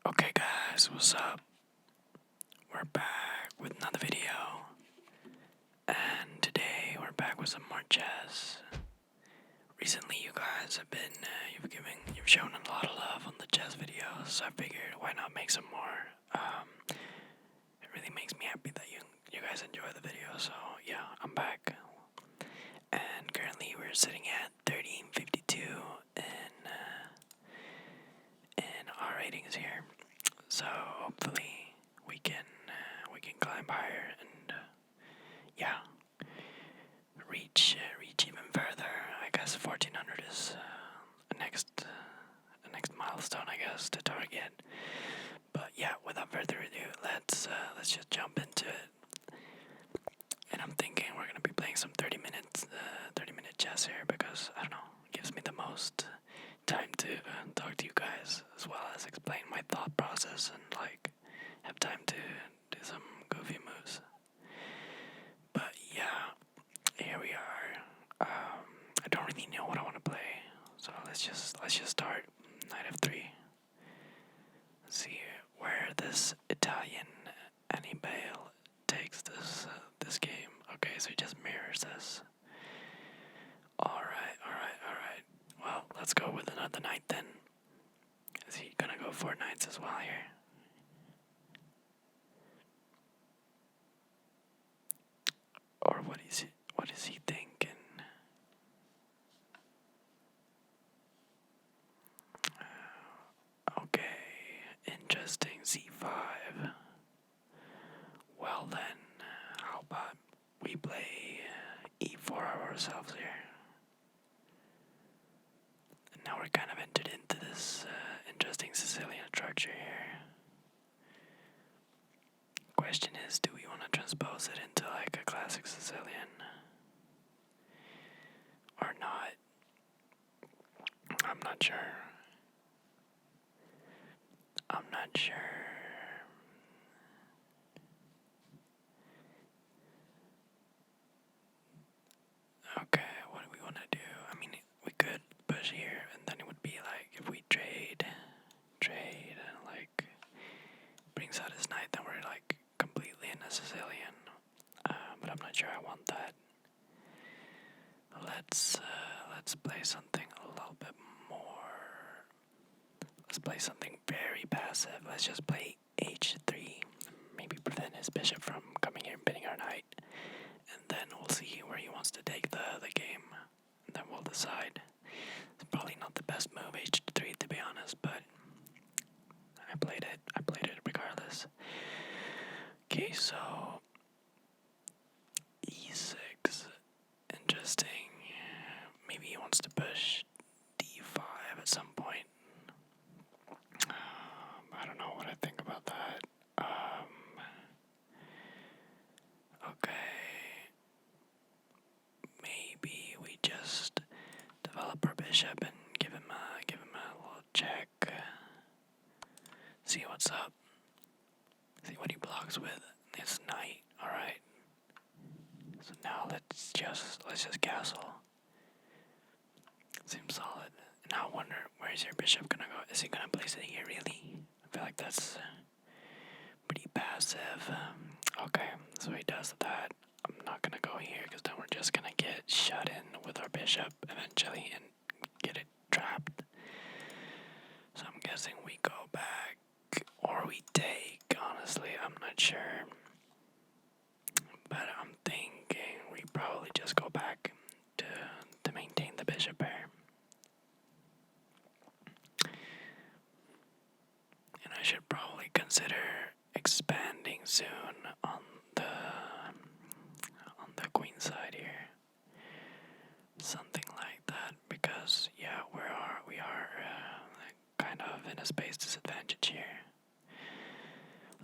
Okay guys, what's up? We're back with another video. And today we're back with some more chess. Recently you guys have been, you've shown a lot of love on the chess videos, so I figured why not make some more. It really makes me happy that you guys enjoy the video, so yeah, I'm back. And currently we're sitting at 1352 in our ratings here. So hopefully we can climb higher and yeah, reach even further. I guess 1400 is the next milestone, I guess, to target. But yeah, without further ado, let's just jump into it. And I'm thinking we're gonna be playing some 30-minute chess here because I don't know, it gives me the most time to talk to you guys as well as explain my thought process and have time to do some goofy moves. But yeah, here we are. I don't really know what I want to play, so let's just start. Knight f3. Let's see where this Italian Annibale takes this game. Okay, so he just mirrors this. All right. Well, let's go with another knight then. Is he gonna go for knights as well here? Or what is he thinking? Okay, interesting. c5. Well then, how about we play e4 ourselves here? And now we're kind of entered into this interesting Sicilian structure here. Question is, do we want to transpose it into like a classic Sicilian or not? I'm not sure. Okay, what do we want to do? I mean, we could push here, and then it would be like if we trade, and like brings out his knight, then we're like completely in a Sicilian. But I'm not sure I want that. Let's play something a little bit more. Let's play something very passive. Let's just play h3. Maybe prevent his bishop from coming here and pinning our knight. And then we'll see where he wants to take the game. And then we'll decide. It's probably not the best move, h3, to be honest, but I played it regardless. Okay, so e6. Interesting. Maybe he wants to push d5 at some point. I don't know what I think about that. Okay. Maybe we just develop our bishop and give him a little check. See what's up. See what he blocks with his knight. All right. So now let's just castle. Seems solid. Now I wonder, where's your bishop gonna go? Is he gonna place it here really? I feel like that's pretty passive. Okay, so he does that. I'm not gonna go here because then we're just gonna get shut in with our bishop eventually and get it trapped. So I'm guessing we go back or we take. Honestly, I'm not sure. But I'm thinking we probably just go back to maintain the bishop pair. And I should probably consider expanding soon on the queen side here. Something like that, because yeah, we are kind of in a space disadvantage here.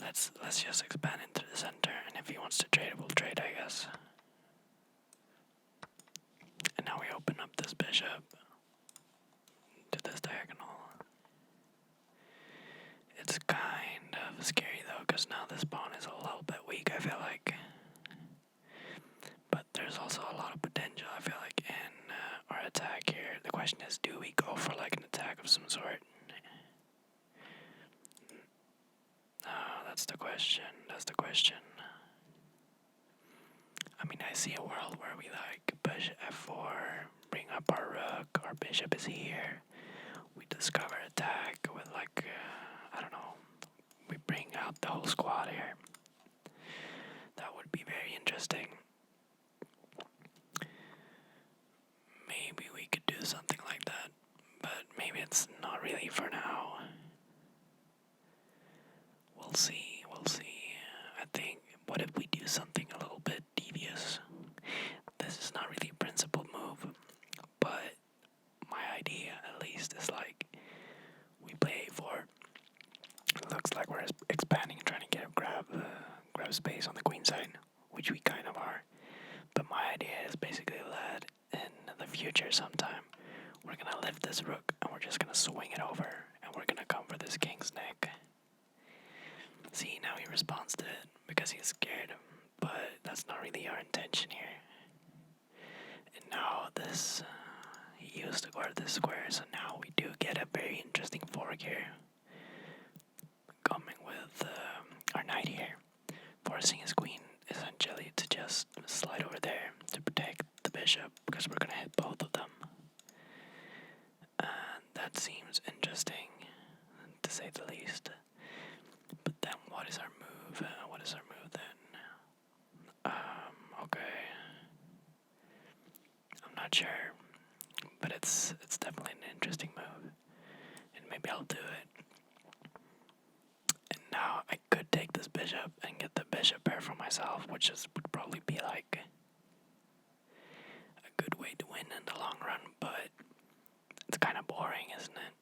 Let's just expand into the center, and if he wants to trade, we'll trade, I guess. And now we open up this bishop to this diagonal. It's kind of scary though, because now this pawn is a little bit weak, I feel like. But there's also a lot of potential, I feel like, in our attack here. The question is, do we go for like an attack of some sort? That's the question. That's the question. I mean, I see a world where we like push f4, bring up our rook, our bishop is here. We discover attack with like, I don't know, we bring out the whole squad here. That would be very interesting. Maybe we could do something like that, but maybe it's not really for now. We'll see, we'll see. I think, what if we do something a little bit devious? This is not really a principled move, but my idea, at least, is like, we play a4. It looks like we're expanding, trying to grab space on the queen side, which we kind of are. But my idea is basically that in the future sometime, we're gonna lift this rook and we're just gonna swing it over and we're gonna come for this king's neck. See, now he responds to it because he's scared, but that's not really our intention here. And now this, he used to guard this square, so now we do get a very interesting fork here. Coming with our knight here, forcing his queen essentially to just slide over there to protect the bishop because we're gonna hit both of them. And that seems interesting, to say the least. But then what is our move? What is our move then? Okay. I'm not sure, but it's definitely an interesting move, and maybe I'll do it. And now I could take this bishop and get the bishop pair for myself, which would probably be like a good way to win in the long run, but it's kind of boring, isn't it?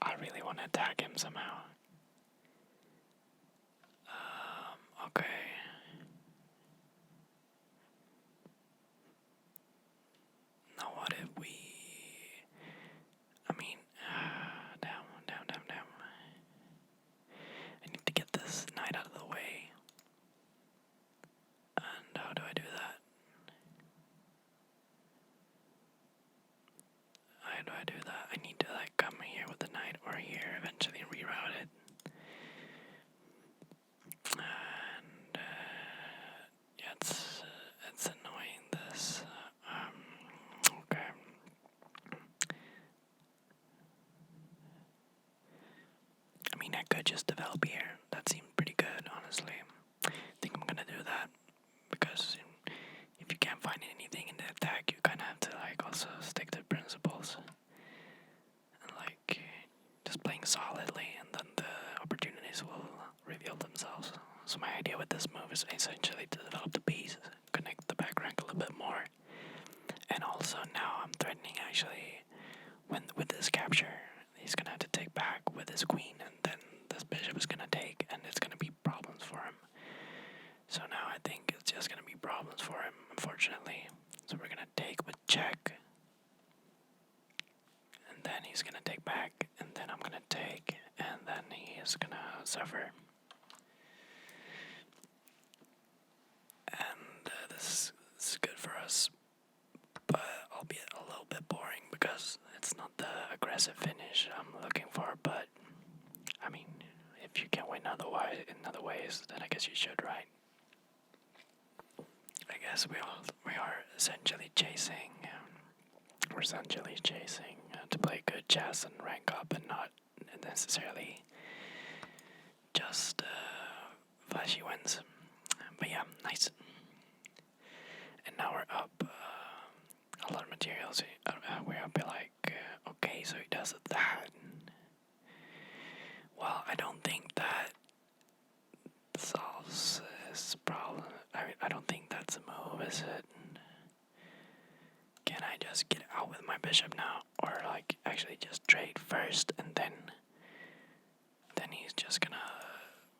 I really want to attack him somehow. Okay. Now what if we... I mean, down. I need to get this knight out of the way. And how do I do that? How do I do that? I need to like come here with the knight or here, eventually reroute it. And yeah, it's annoying this. Okay. I mean, I could just develop here. That seemed pretty good, honestly. I think I'm gonna do that because if you can't find anything in the attack, you kind of have to like also stick to principles and like just playing solidly, and then the opportunities will reveal themselves. So my idea with this move is essentially to develop the piece, connect the back rank a little bit more, and also now I'm threatening actually with this capture, he's gonna have to take back with his queen, and then this bishop is gonna take, and it's gonna be problems for him. So now I think it's just gonna be problems for him, unfortunately. So we're gonna take with check, and then he's gonna take back, and then I'm gonna take, and then he is gonna suffer. And this is good for us, but albeit a little bit boring because it's not the aggressive finish I'm looking for. But I mean, if you can win in other ways, then I guess you should, right? I guess we are essentially chasing. We're essentially chasing to play good chess and rank up, and not necessarily just flashy wins. But yeah, nice. And now we're up a lot of materials. We're up like, okay, so he does that. Well, I don't think that solves his problem. I don't think that's a move, is it? Can I just get out with my bishop now? Or like actually just trade first and then he's just gonna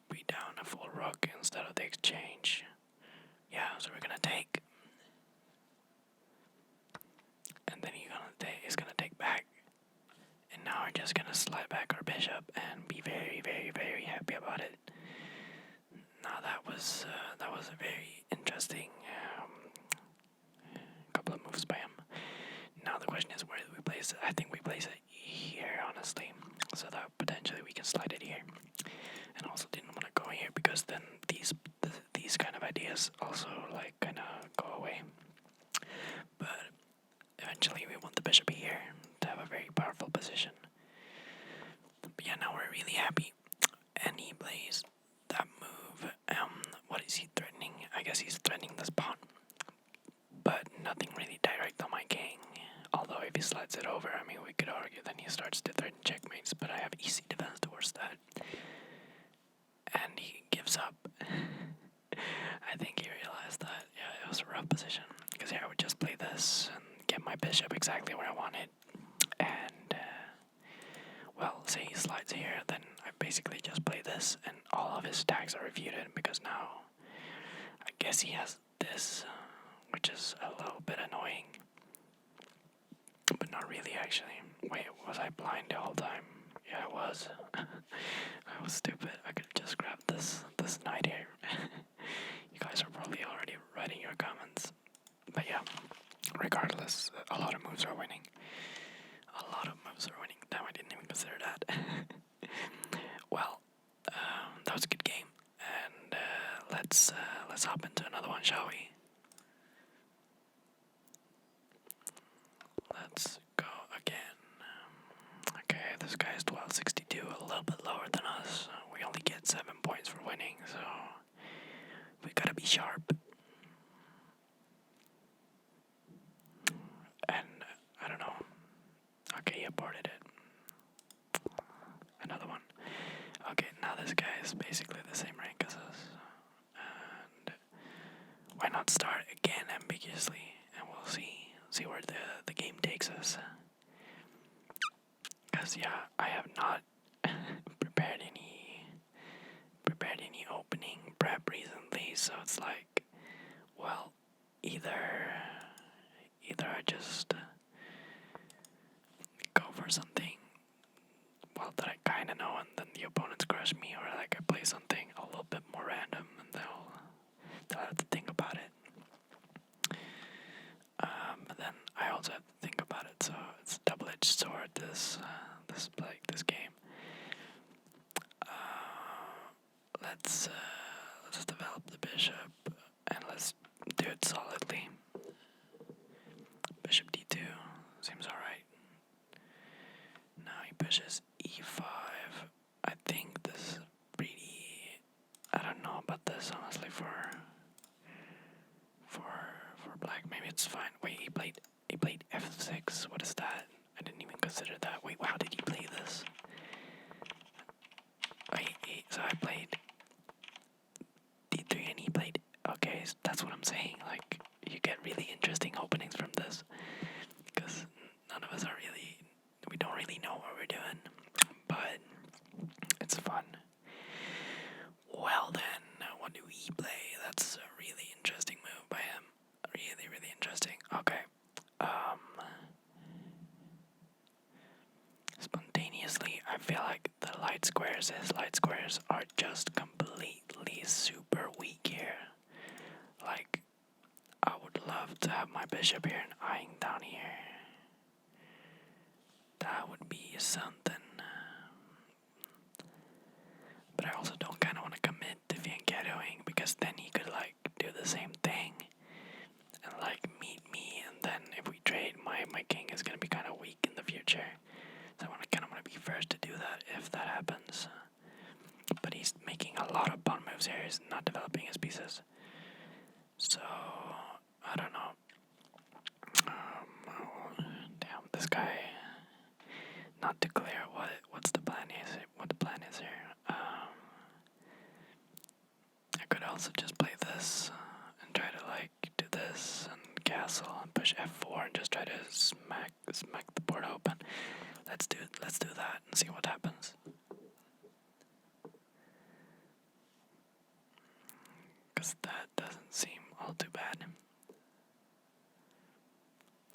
be down a full rook instead of the exchange. Yeah, so we're gonna take. And then he's gonna take back. And now we're just gonna slide back our bishop and be very, very, very happy about it. Now that was a very interesting couple of moves by him. Now the question is, where do we place it? I think we place it here, honestly, so that potentially we can slide it here. And also didn't want to ideas also like kind of go away. But eventually we want the bishop here to have a very powerful position. But yeah, now we're really happy. And he plays that move. What is he threatening? I guess he's threatening this pawn. But nothing really direct on my king. Although if he slides it over, I mean, we could argue then he starts to threaten checkmates, but I have easy defense towards that. And he gives up. I think he realized that, yeah, it was a rough position. Because here I would just play this and get my bishop exactly where I want it. And, well, say he slides here, then I basically just play this, and all of his attacks are refuted, because now I guess he has this, which is a little bit annoying. But not really, actually. Wait, was I blind the whole time? Yeah, I was. I was stupid. I could have just grabbed this knight here. You guys are probably already writing your comments. But yeah, regardless, a lot of moves are winning. A lot of moves are winning. Damn, I didn't even consider that. Well, that was a good game. And let's hop into another one, shall we? Let's go again. Okay, this guy is 1262, a little bit lower than us. We only get 7 points for winning, so we gotta be sharp. And I don't know. Okay, he aborted it. Another one. Okay, now this guy is basically the same rank as us. And why not start again ambiguously, and we'll see where the game takes us. Because yeah, I have not prepared any opening prep recently, so it's like, well, either I just go for something, well, that I kind of know, and then the opponents crush me, or like I play something a little bit more random, and they'll have to think about it. But then I also have to think about it, so it's a double-edged sword. This game. Let's develop the bishop, and let's do it solidly. Bishop d2 seems alright. Now he pushes e5. I think this is pretty. I don't know about this honestly for black. Maybe it's fine. Wait, he played f6. What is that? I didn't even consider that. Wait, how did he play this? So I played d3 and he played. Okay, so that's what I'm saying. Like, you get really interesting openings from this, because none of us are really. We don't really know what we're doing, but it's fun. Well then, what do we play? That's a really interesting move by him. Really, really interesting. Okay. Spontaneously, I feel like his light squares are just completely super weak here. Like, I would love to have my bishop here and eyeing down here. That would be something. But I also don't kind of want to commit to fianchettoing, because then he could like do the same thing and like meet me, and then if we trade, my king is gonna be kind of weak in the future. So I kind of want to be first to do that if that happens. But he's making a lot of pawn moves here. He's not developing his pieces. So I don't know. Damn, this guy. Not too clear what's the plan is. What the plan is here. I could also just play this and try to like do this and castle and push f4 and just try to smack the board open. Let's do that and see what happens. Because that doesn't seem all too bad.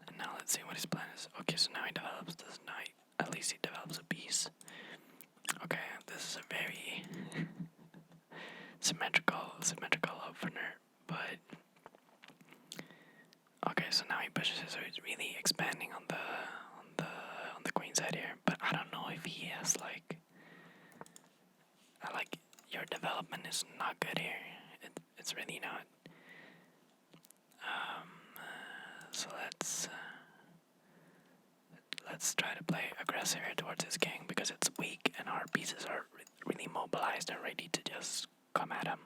And now let's see what his plan is. Okay, so now he develops this knight. At least he develops a piece. Okay, this is a very symmetrical opener, but okay, so now he pushes it, so he's really expanding on the queen side here. But I don't know if he has like your development is not good here. It's really not. let's try to play aggressive here towards his king because it's weak and our pieces are really mobilized and ready to just come at him.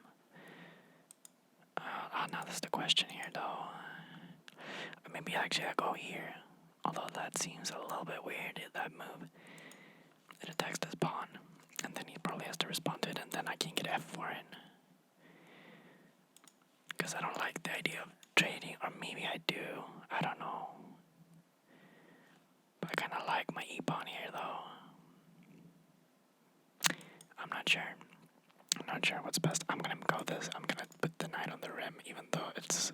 Now that's the question here, though. Maybe actually I go here. Although that seems a little bit weird, that move. It attacks this pawn, and then he probably has to respond to it, and then I can get f4 in. Because I don't like the idea of trading, or maybe I do. I don't know. But I kind of like my e-pawn here, though. I'm not sure. I'm not sure what's best. I'm gonna go this. I'm gonna put the knight on the rim, even though it's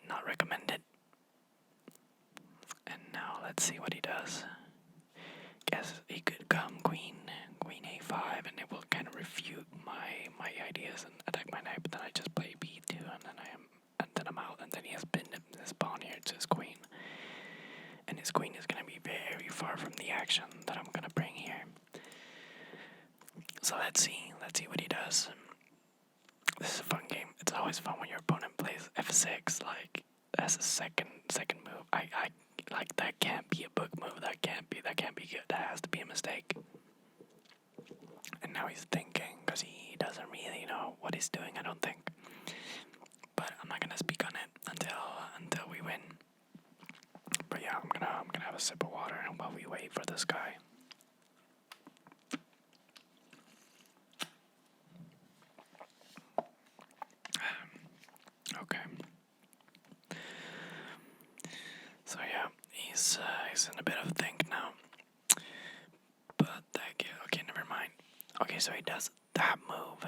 not recommended. And now let's see what he does. Guess he could come queen a5, and it will kind of refute my ideas and attack my knight. But then I just play b2, and then I'm out. And then he has pinned his pawn here to his queen, and his queen is gonna be very far from the action that I'm gonna bring here. So let's see what he does. This is a fun game. It's always fun when your opponent plays f6, like as a second move. I like that can't be a book move. That can't be good. That has to be a mistake. And now he's thinking because he doesn't really know what he's doing. I don't think. But I'm not gonna speak on it until we win. But yeah, I'm gonna have a sip of water while we wait for this guy. Okay. So yeah, he's in a bit of a think now. But okay, never mind. Okay, so he does that move,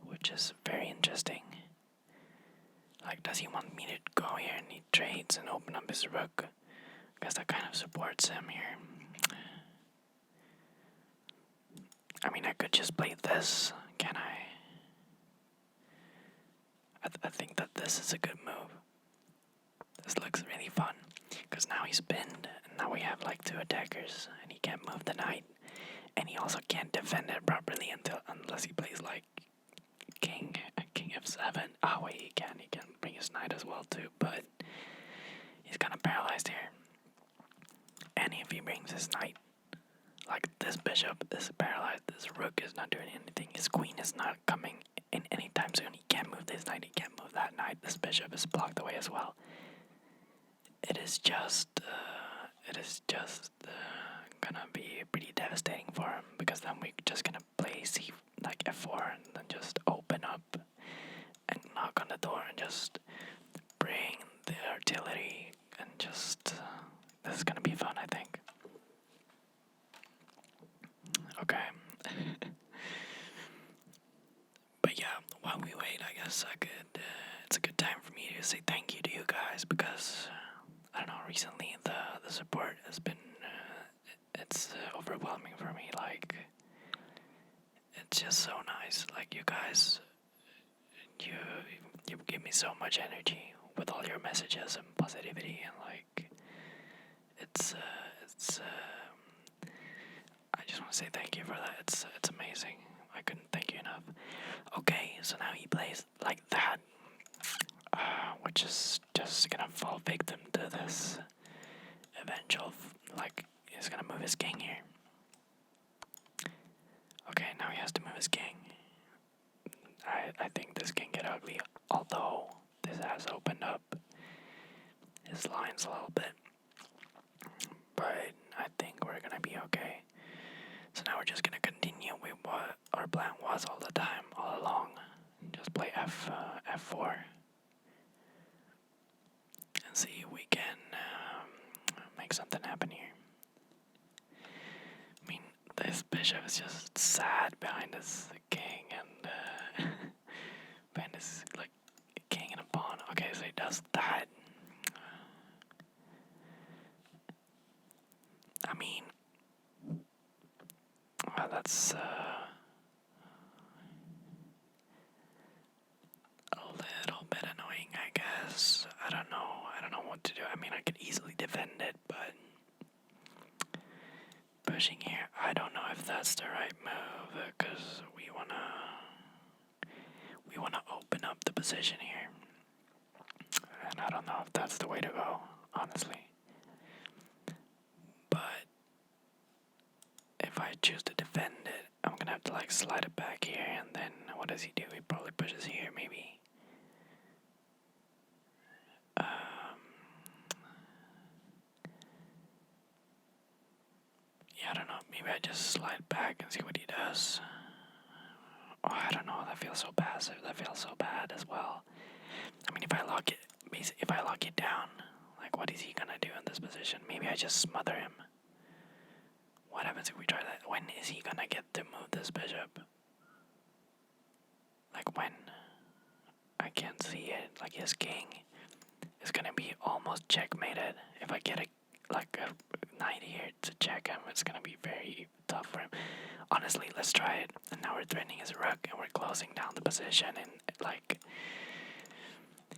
which is very interesting. Like, does he want me to go here and he trades and open up his rook? Because that kind of supports him here. I mean, I could just play this, can I? I think that this is a good move. This looks really fun. Because now he's pinned, and now we have like two attackers, and he can't move the knight. And he also can't defend it properly unless he plays like king f7. Oh wait, he can bring his knight as well too, but he's kind of paralyzed here. And if he brings his knight, like this bishop is paralyzed, this rook is not doing anything, his queen is not coming in anytime soon. He can't move this knight, he can't move that knight. This bishop is blocked away as well. It is just gonna be pretty devastating for him, because then we're just gonna play like f4 and then just open up and knock on the door and just bring the artillery and just this is gonna be fun, I think. Okay. But yeah, while we wait, I guess it's a good time for me to say thank you to you guys, because I don't know, recently the support has been it's overwhelming for me. Like, it's just so nice. Like, you guys, you give me so much energy with all your messages and positivity, and like it's I just want to say thank you for that. It's amazing. I couldn't thank you enough. Okay, so now he plays like that, which is just gonna fall victim to this eventual, like, he's gonna move his king here. Okay, now he has to move his king. I think this can get ugly, although this has opened up his lines a little bit. But I think we're gonna be okay. So now we're just gonna continue with what our plan was all the time, all along. Just play f4 and see if we can make something happen here. I mean, this bishop is just sad behind his king and behind his like king and a pawn. Okay, so he does that. I mean, well, that's a little bit annoying, I guess. I don't know what to do. I mean, I could easily defend it, but pushing here, I don't know if that's the right move, because we wanna open up the position here, and I don't know if that's the way to go, honestly. I choose to defend it, I'm gonna have to like slide it back here, and then what does he do? He probably pushes here, maybe. Yeah, I don't know. Maybe I just slide back and see what he does. Oh, I don't know. That feels so passive. That feels so bad as well. I mean, if I lock it down, like, what is he gonna do in this position? Maybe I just smother him. What happens if we try that? When is he gonna get to move this bishop? Like, when? I can't see it. Like, his king is gonna be almost checkmated. If I get a knight here to check him, it's gonna be very tough for him. Honestly, let's try it. And now we're threatening his rook, and we're closing down the position, and like,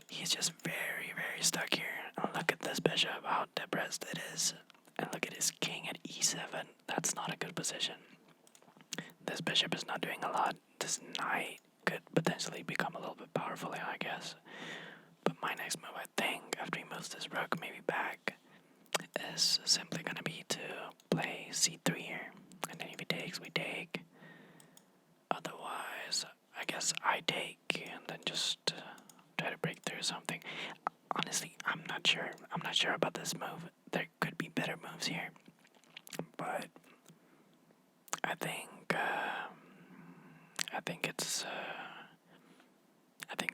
he's just very, very stuck here. And look at this bishop, how depressed it is. And look at his king at e7. That's not a good position. This bishop is not doing a lot. This knight could potentially become a little bit powerful, I guess. But my next move, I think, after he moves this rook maybe back, is simply gonna be to play c3 here. And then if he takes, we take. Otherwise, I guess I take, and then just try to break through something. Honestly, I'm not sure. I'm not sure about this move. There could be better moves here. But I think it's I think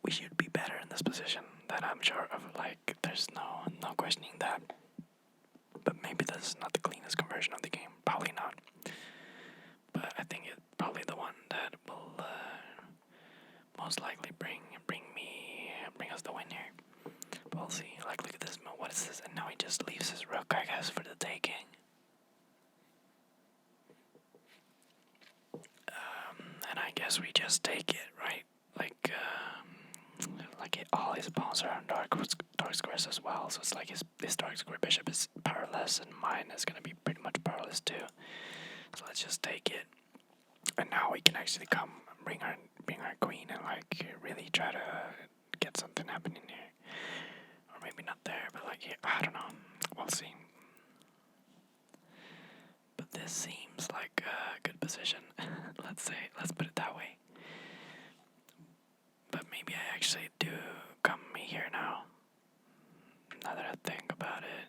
we should be better in this position. That I'm sure of. Like, there's no questioning that. But maybe this is not the cleanest conversion of the game. Probably not. But I think it's probably the one that will most likely bring us the win here. But we'll see. Like, look at this move. What is this? And now he just leaves his rook, I guess, for the taking. And I guess we just take it, right? All his pawns are on dark squares as well, so it's like his dark square bishop is powerless, and mine is gonna be pretty much powerless too. So let's just take it, and now we can actually come bring our queen and like really try to get something happening here, or maybe not there, but like here, I don't know. We'll see. But this seems like a good position. Let's put it that way. But maybe I actually do come here now. Now that I think about it.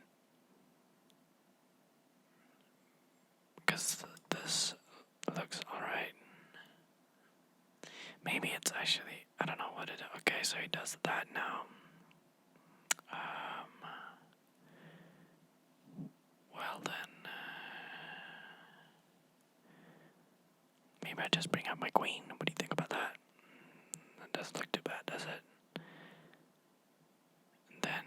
Because this looks alright. Maybe it's actually, I don't know what it is. Okay, so he does that now. Well then. Maybe I just bring out my queen. What do you think about that? That doesn't look too bad, does it? And then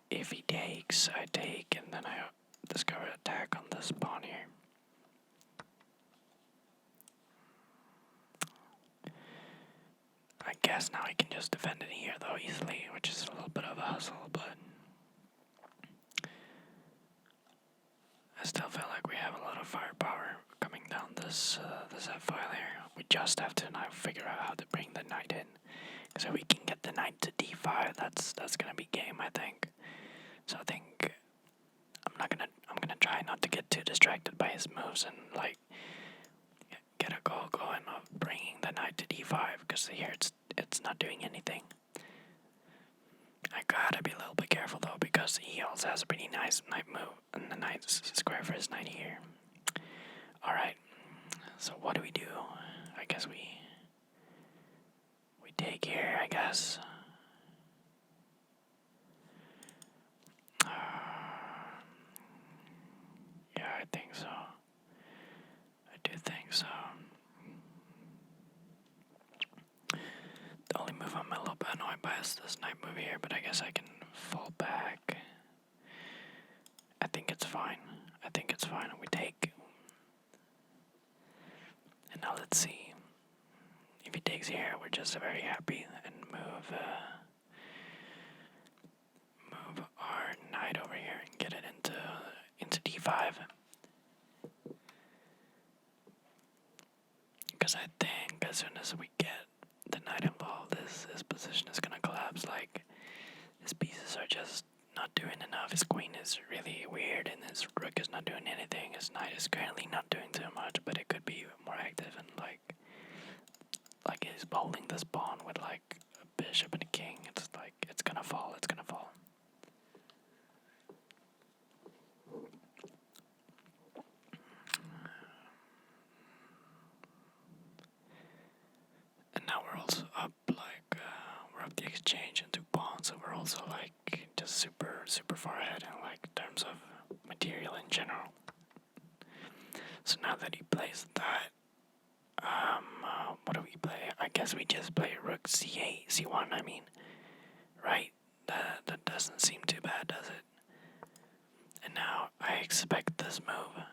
if he takes, I take, and then I discover attack on this pawn here. I guess now I can just defend it here though easily, which is a little bit of a hustle, but I still feel like we have a lot of firepower coming down this f-file here. We just have to now figure out how to bring the knight in. So we can get the knight to d5. That's gonna be game, I think. So I think I'm gonna try not to get too distracted by his moves and like get a goal going of bringing the knight to d5, because here it's not doing anything. I gotta be a little bit careful though, because he also has a pretty nice knight move, and the knight's square for his knight here. Alright, so what do we do? I guess we take here, I guess. Yeah, I think so. I do think so. The only move I'm a little bit annoyed by is this knight move here, but I guess I can fall back. I think it's fine. I think it's fine. We take. And now let's see. If he takes here, we're just very happy, and move our knight over here and get it into d5. Because I think as soon as we get the knight involved, this position is gonna collapse. Like, his pieces are just not doing enough. His queen is really weird, and his rook is not doing anything. His knight is currently not doing too much, but it could be more active and like he's holding this pawn with like a bishop and a king. It's like it's gonna fall. It's gonna fall. And now we're also up we're up the exchange into pawns, so we're also like just super far ahead in like terms of material in general. So now that he plays that, what do we play? I guess we just play rook c8, c1. I mean, right? That doesn't seem too bad, does it? And now I expect this move.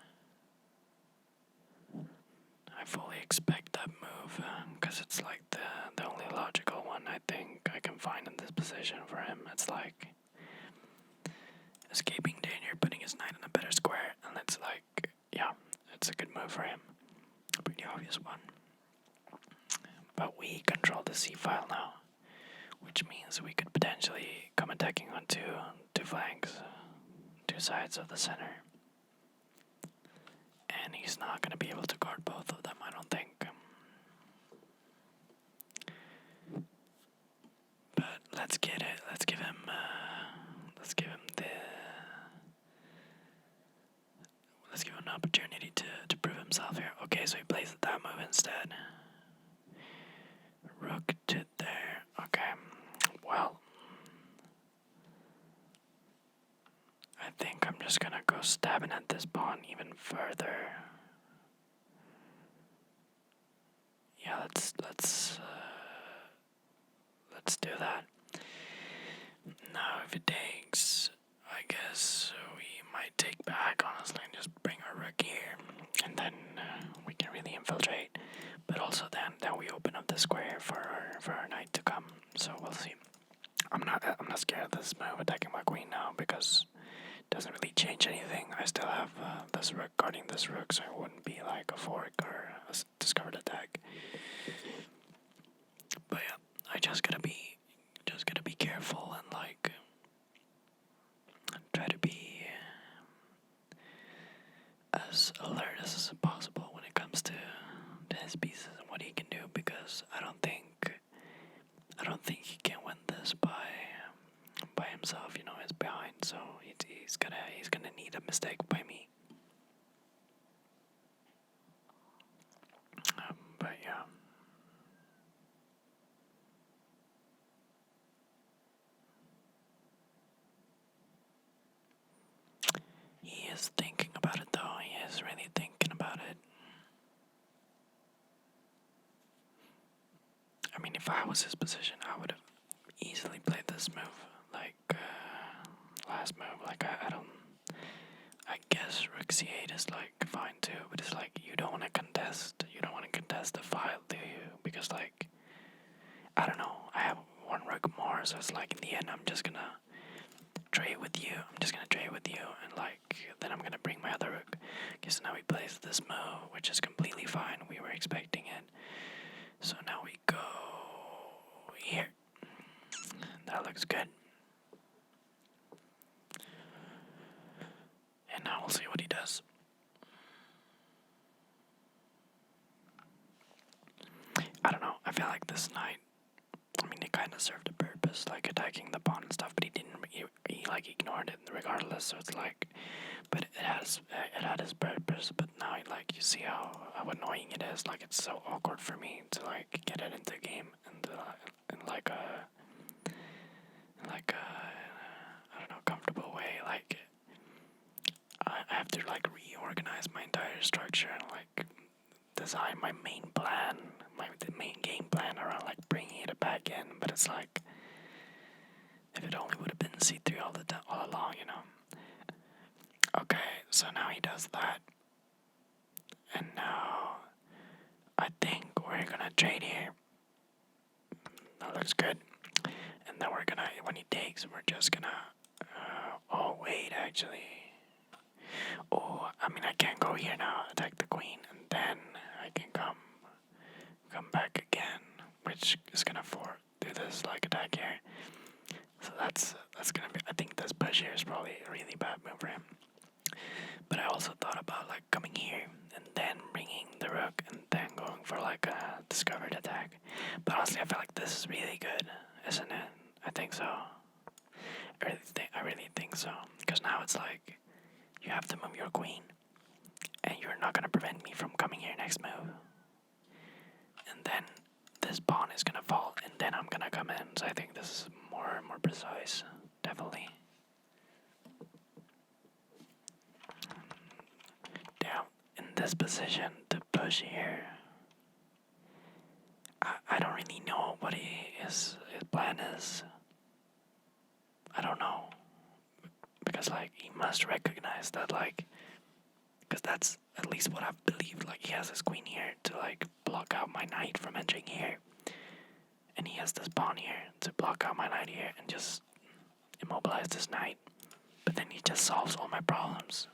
I fully expect that move because it's like the only logical one I think I can find in this position for him. It's like escaping danger, putting his knight in a better square, and it's like, yeah, it's a good move for him. A pretty obvious one. But we control the c file now, which means we could potentially come attacking on two flanks, two sides of the center. And he's not going to be able to guard both of them, I don't think. But let's get it. Let's give him an opportunity to prove himself here. Okay, so he plays that move instead. Rook to there. Okay, well, I think I'm just gonna go stabbing at this pawn even further. Yeah, let's do that. Now, if it takes, I guess we might take back, honestly, and just bring our rook here, and then we can really infiltrate. But also then we open up the square for our knight to come. So we'll see. I'm not scared of this move attacking my queen now because it doesn't really change anything. I still have this rook guarding this rook, so it wouldn't be like a fork or a discovered attack. But yeah, I just gotta be careful and like try to be as alert as possible when it comes to his pieces and what he can do, because I don't think he can win this by himself. You know, he's behind, so he's gonna need a mistake by me. But yeah. He is thinking about it, though. He is really thinking about it. I mean, if I was his position, I would have easily played this move. Like, last move. Like, I don't. I guess rook c8 is like fine too, but it's like you don't want to contest. You don't want to contest the file, do you? Because, like, I don't know. I have one rook more, so it's like in the end, I'm just gonna trade with you. And like then I'm gonna bring my other rook. Okay, so now he plays this move, which is completely fine. We were expecting it. So now we go here. That looks good. And now we'll see what he does. I don't know. I feel like this knight, I mean, it kind of served a purpose, like attacking the pawn and stuff, but he didn't. He like ignored it regardless. So it's like, but it had its purpose. But now, like, you see how annoying it is. Like, it's so awkward for me to like get it into the game and in like a I don't know, comfortable way. Like, I have to like reorganize my entire structure and like design my main plan, the main game plan around like bringing it back in. But it's like, if it only would have been c3 all along, you know. Okay, so now he does that, and now I think we're gonna trade here. That looks good. And then we're gonna, when he takes, we're just gonna. Oh wait, actually. Oh, I mean, I can't go here now. Attack the queen, and then I can come back again, which is gonna do this like attack here. So that's gonna be. I think this push size, definitely. Down in this position to push here. I don't really know what his plan is. I don't know. Because, like, he must recognize that, like, because that's at least what I've believed. Like, he has his queen here to, like, block out my knight from entering here. And he has this pawn here to block out my knight here and just immobilize this knight. But then he just solves all my problems.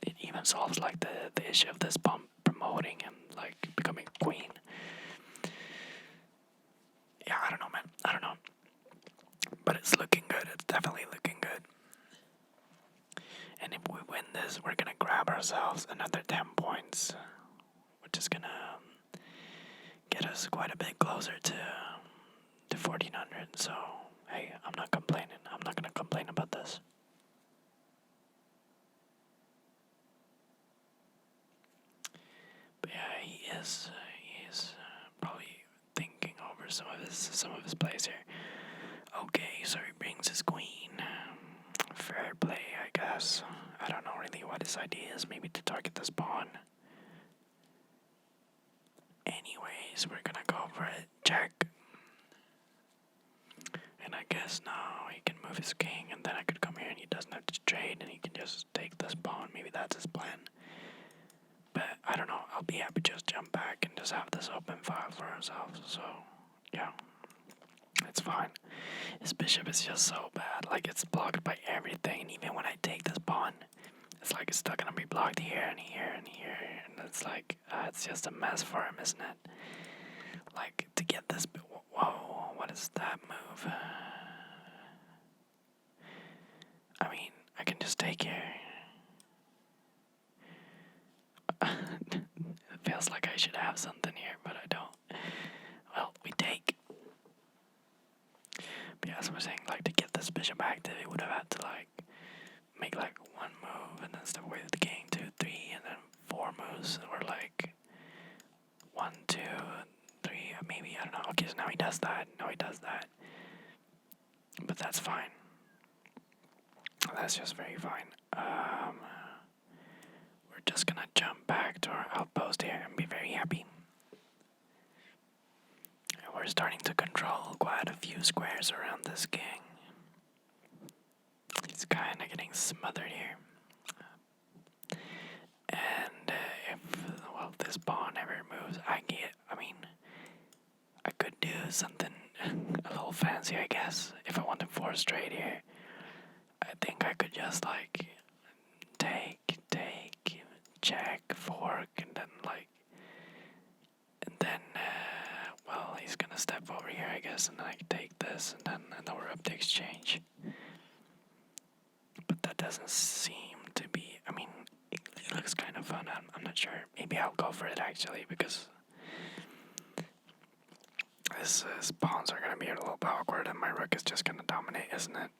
It even solves, like, the issue of this pawn promoting and, like, becoming queen. Yeah, I don't know, man. I don't know. But it's looking good. It's definitely looking good. And if we win this, we're gonna grab ourselves another 10 points, which is gonna get us quite a bit closer to 1400. So, hey, I'm not complaining. I'm not gonna complain about this. But yeah, he is probably thinking over some of his plays here. Okay, so he brings his queen. Fair play, I guess. I don't know really what his idea is. Maybe to target this pawn. Anyways, we're gonna go for it. Check. And I guess now he can move his king, and then I could come here and he doesn't have to trade, and he can just take this pawn. Maybe that's his plan. But I don't know. I'll be happy to just jump back and just have this open file for ourselves. So, yeah. It's fine. His bishop is just so bad. Like, it's blocked by everything. And even when I take this pawn, it's like it's still gonna be blocked here and here and here. And it's like, it's just a mess for him, isn't it? Like, to get this. Whoa, what is that move? I mean, I can just take here. It feels like I should have something here, but I don't. Well, we take. But yeah, as I was saying, like, to get this bishop active, he would have had to, like, make, like, one move and then step away with the king, 2, 3, and then 4 moves, or, like, 1, 2, 3, maybe, I don't know. Okay, so now he does that. Now he does that. But that's fine. That's just very fine. We're just gonna jump back to our outpost here and be very happy. And we're starting to control quite a few squares around this king. He's kinda getting smothered here. And if this pawn ever moves, I could do something a little fancy, I guess. If I want to force trade here, I think I could just, like, take, check, fork, and then, like, well, he's gonna step over here, I guess, and then I can take this, and then we're up to exchange. But that doesn't seem to be, it looks kind of fun. I'm not sure. Maybe I'll go for it, actually, because his pawns are gonna be a little bit awkward, and my rook is just gonna dominate, isn't it?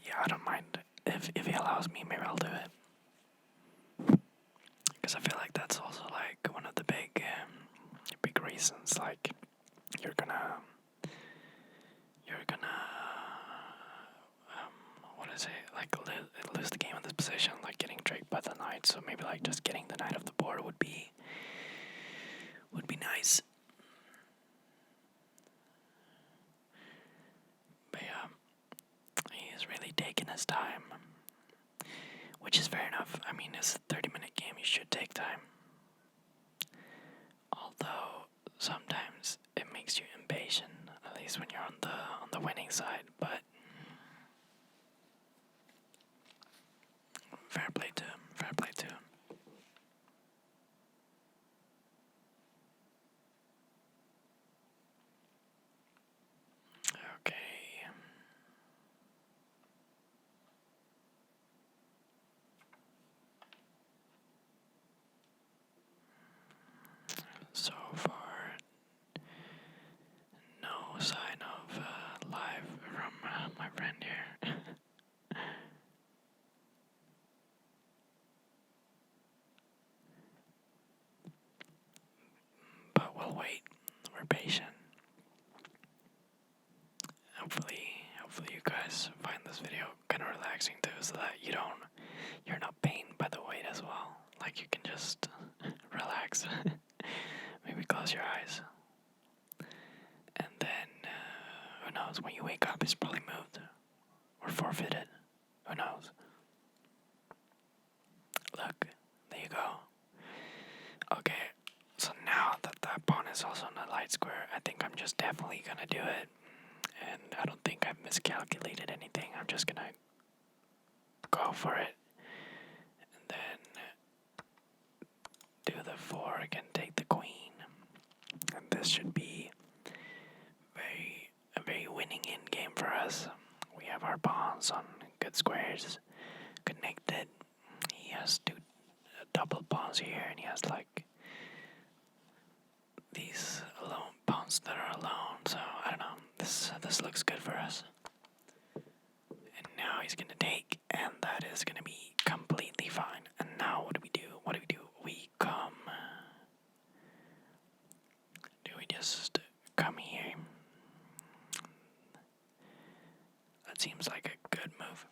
Yeah, I don't mind. If he allows me, maybe I'll do it. Because I feel like that's also, like, one of the big reasons. Like, you're gonna what is it? Like, lose the game in this position, like getting tricked by the knight. So maybe, like, just getting the knight off the board would be nice. But yeah, he's really taking his time, which is fair enough. I mean, it's a 30-minute game. You should take time. Although sometimes it makes you impatient, at least when you're on the winning side. But fair play to him. Fair play to him. Okay. So far, no sign of life from my friend here. But we'll wait. We're patient. relaxing too, so that you're not pained by the weight as well. Like you can just relax. Maybe close your eyes. And then, who knows, when you wake up, it's probably moved or forfeited. Who knows? Look, there you go. Okay, so now that that pawn is also in the light square, I think I'm just definitely gonna do it. And I don't think I've miscalculated anything. I'm just gonna go for it. And then do the fork and take the queen. And this should be a very winning end game for us. We have our pawns on good squares connected. He has two double pawns here, and he has like these alone pawns that are alone. So I don't know. This looks good for us. And now he's gonna take, and that is gonna be completely fine. And now what do we do? What do we do? We come. Do we just come here? That seems like a good move.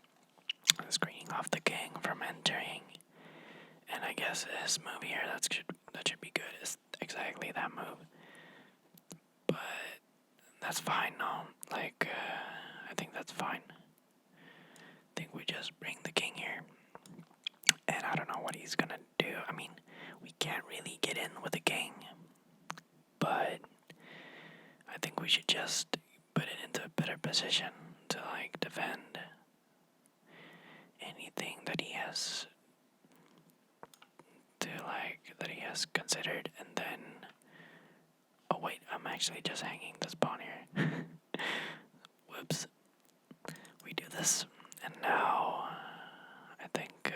Screening off the king from entering. And I guess this move here, that should be good. It's exactly that move. But that's fine, no? Like, I think that's fine. I think we just bring the king here. And I don't know what he's gonna do. I mean, we can't really get in with the king. But I think we should just put it into a better position to, like, defend anything that he has considered. And then, oh wait, I'm actually just hanging this pawn here. Whoops. We do this, and now I think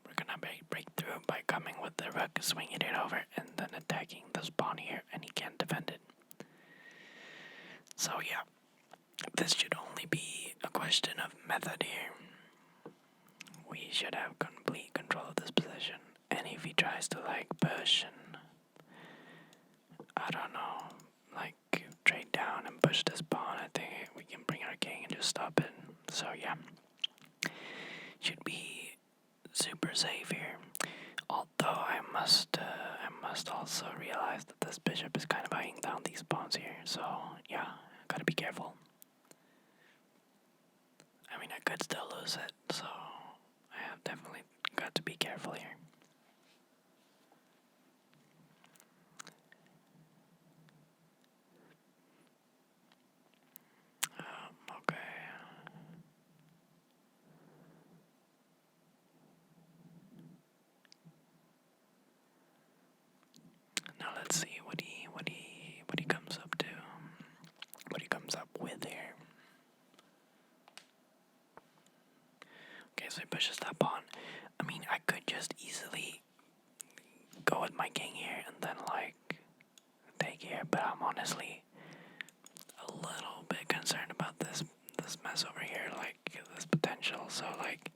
we're gonna break through by coming with the rook, swinging it over, and then attacking this pawn here, and he can't defend it. So yeah, this should only be a question of method here. We should have complete control of this position. And if he tries to like push and I don't know, like trade down and push this pawn, I think we can bring our king and just stop it. So yeah, should be super safe here. Although I must also realize that this bishop is kind of eyeing down these pawns here. So yeah, gotta be careful. I mean, I could still lose it, so I have definitely got to be careful here. Okay. Now let's see what he comes up to. What he comes up with here. Okay, so he pushes that pawn. I mean, I could just easily go with my king here and then like take here, but I'm honestly a little bit concerned about this mess over here, like this potential. So like,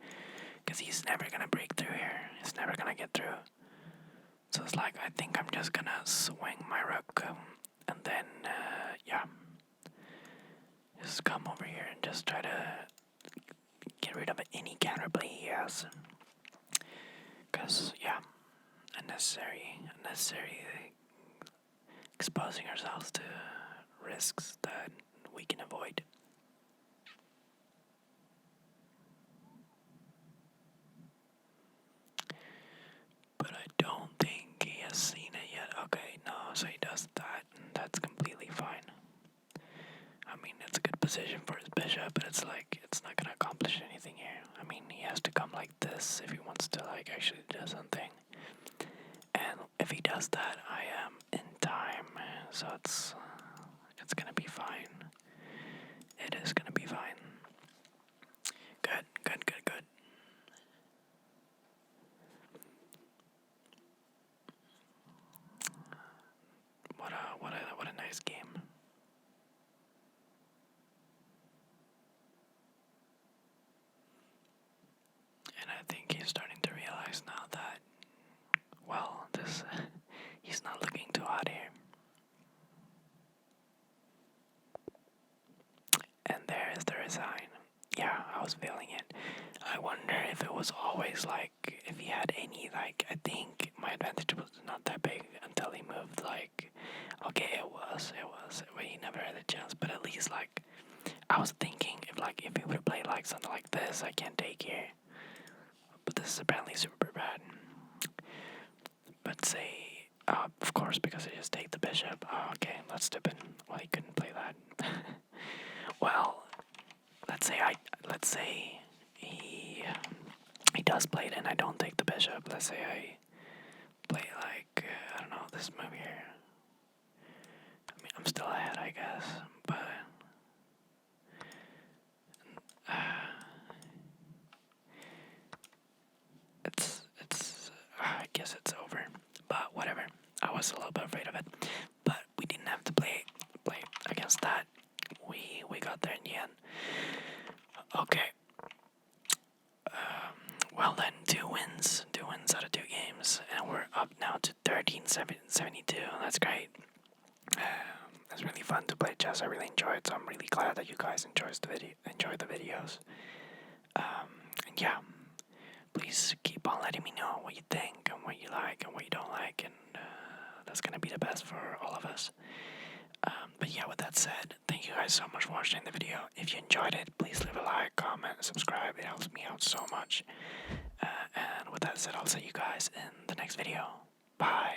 cause he's never gonna break through here. He's never gonna get through. So it's like I think I'm just gonna swing my rook and then yeah, just come over here and just try to get rid of any counterplay he has. Cause yeah, unnecessary exposing ourselves to risks that we can avoid. But I don't think he has seen it yet. Okay, no, so he does that, and that's completely fine. I mean, it's a good position for his bishop, but it's like, it's not gonna accomplish anything here. I mean, he has to come like this if he wants to, like, actually do something. And if he does that, I am in time, so it's gonna be fine. It is gonna be fine. Good. What a nice game. And I think he's starting to realize now that, well, he's not looking too hot here. And there is the resign. I wonder if it was always like, if he had any, like, I think my advantage was not that big until he moved, like, okay, but he never had a chance, but at least, like, I was thinking if he would have played, like, something like this, I can't take here, but this is apparently super bad. But say, of course, because I just take the bishop. Oh, okay, that's stupid. Well, he couldn't play that. Well, let's say he does play it and I don't take the bishop. Let's say I play like I don't know, this move here. I mean, I'm still ahead, I guess, but I guess it's over. But whatever. I was a little bit afraid of it, but we didn't have to play against that. We got there in the end. Okay. Well then, two wins out of 2 games, and we're up now to 13-72. That's great. It's really fun to play chess. I really enjoy it, so I'm really glad that you guys enjoy the videos. And yeah, please keep on letting me know what you think and what you like and what you don't like, and that's gonna be the best for all of us. But yeah, with that said, thank you guys so much for watching the video. If you enjoyed it, please leave a like, comment, subscribe. It helps me out so much. And with that said, I'll see you guys in the next video. Bye.